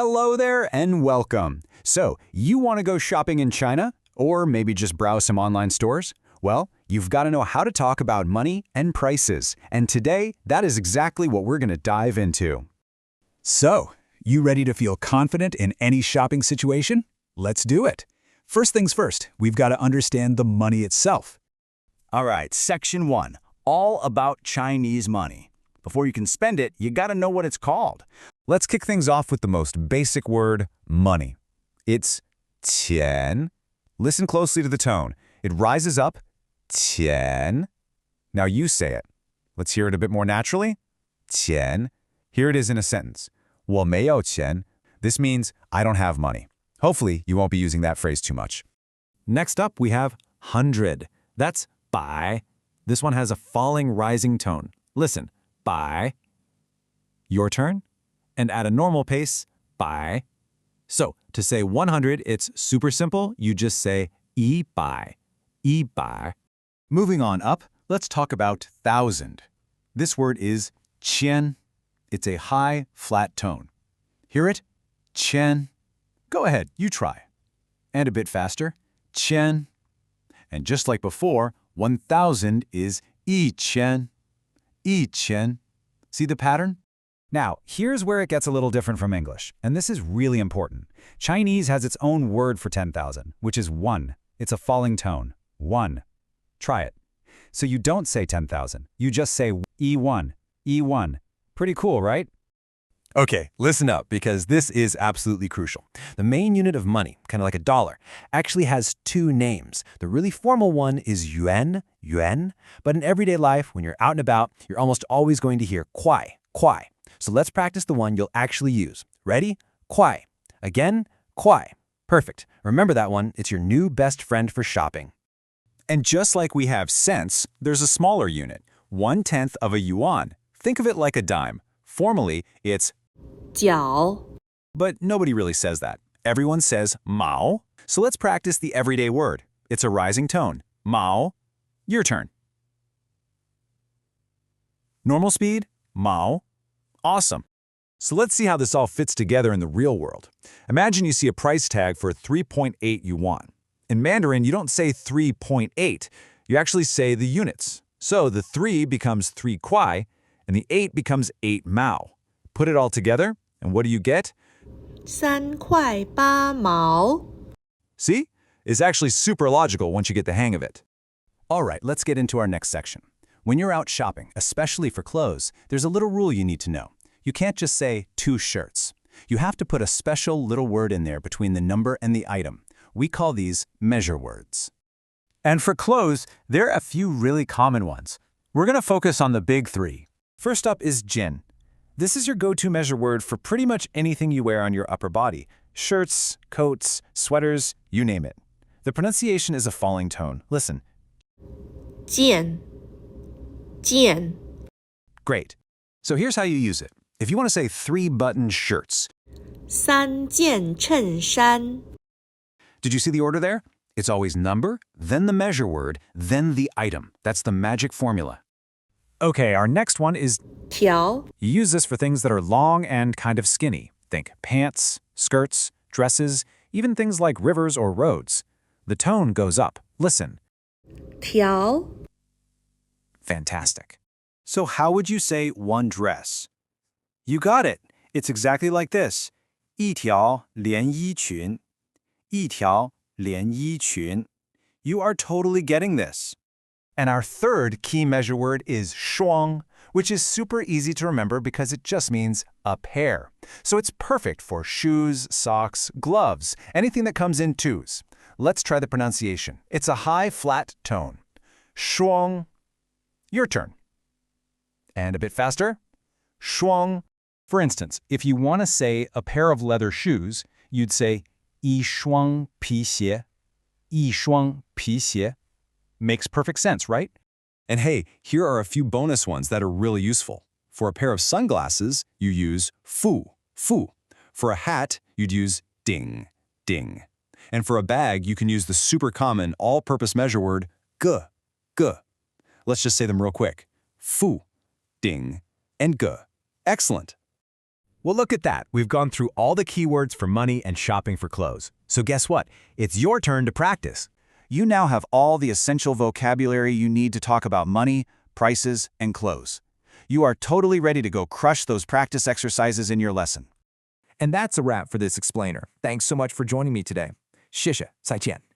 Hello there and welcome. So, you want to go shopping in China? Or maybe just browse some online stores? Well, you've got to know how to talk about money and prices. And today, that is exactly what we're going to dive into. So, you ready to feel confident in any shopping situation? Let's do it. First things first, we've got to understand the money itself. All right, Section 1, all about Chinese money. Before you can spend it, you got to know what it's called. Let's kick things off with the most basic word, money. It's qian. Listen closely to the tone. It rises up, qian. Now you say it. Let's hear it a bit more naturally. Qian. Here it is in a sentence. 我没有钱. This means I don't have money. Hopefully, you won't be using that phrase too much. Next up, we have 100. That's 百. This one has a falling rising tone. Listen, 百. Your turn. And at a normal pace, 百. So, to say 100, it's super simple. You just say 100. 100. Moving on up, let's talk about 1,000. This word is qian. It's a high, flat tone. Hear it? Qian. Go ahead, you try. And a bit faster. Qian. And just like before, 1,000 is 1,000. 1,000. See the pattern? Now, here's where it gets a little different from English, and this is really important. Chinese has its own word for 10,000, which is 1. It's a falling tone. 1. Try it. So you don't say 10,000. You just say E1. E1. Pretty cool, right? Okay, listen up, because this is absolutely crucial. The main unit of money, kind of like a dollar, actually has two names. The really formal one is yuan, but in everyday life, when you're out and about, you're almost always going to hear kuai, kuai. So let's practice the one you'll actually use. Ready? Kuai. Again, kuai. Perfect. Remember that one. It's your new best friend for shopping. And just like we have cents, there's a smaller unit, 1/10 of a yuan. Think of it like a dime. Formally, it's 角 but nobody really says that. Everyone says mao. So let's practice the everyday word. It's a rising tone. Mao. Your turn. Normal speed, mao. Awesome. So let's see how this all fits together in the real world. Imagine you see a price tag for 3.8 yuan. In Mandarin, you don't say 3.8. You actually say the units. So the 3 becomes 3 kuai, and the 8 becomes 8 mao. Put it all together, and what do you get? 3块8毛 See? It's actually super logical once you get the hang of it. All right, let's get into our next section. When you're out shopping, especially for clothes, there's a little rule you need to know. You can't just say 2 shirts. You have to put a special little word in there between the number and the item. We call these measure words. And for clothes, there are a few really common ones. We're going to focus on the big 3. First up is jin. This is your go-to measure word for pretty much anything you wear on your upper body. Shirts, coats, sweaters, you name it. The pronunciation is a falling tone. Listen. 件 件 Great. So here's how you use it. If you want to say 3-button shirts. 3件衬衫 Did you see the order there? It's always number, then the measure word, then the item. That's the magic formula. Okay, our next one is 条 you use this for things that are long and kind of skinny. Think pants, skirts, dresses, even things like rivers or roads. The tone goes up. Listen. 条 Fantastic. So how would you say one dress? You got it. It's exactly like this. 一条连衣裙. 一条连衣裙. You are totally getting this. And our third key measure word is shuang, which is super easy to remember because it just means a pair. So it's perfect for shoes, socks, gloves, anything that comes in twos. Let's try the pronunciation. It's a high, flat tone. Shuang. Your turn. And a bit faster. Shuang. For instance, if you want to say a pair of leather shoes, you'd say 一双皮鞋. 一双皮鞋. Makes perfect sense, right? And hey, here are a few bonus ones that are really useful. For a pair of sunglasses, you use fu. For a hat, you'd use ding. And for a bag, you can use the super common all-purpose measure word ge. Let's just say them real quick. Fu, ding, and ge. Excellent. Well, look at that. We've gone through all the keywords for money and shopping for clothes. So guess what? It's your turn to practice. You now have all the essential vocabulary you need to talk about money, prices, and clothes. You are totally ready to go crush those practice exercises in your lesson. And that's a wrap for this explainer. Thanks so much for joining me today. 谢谢，再见。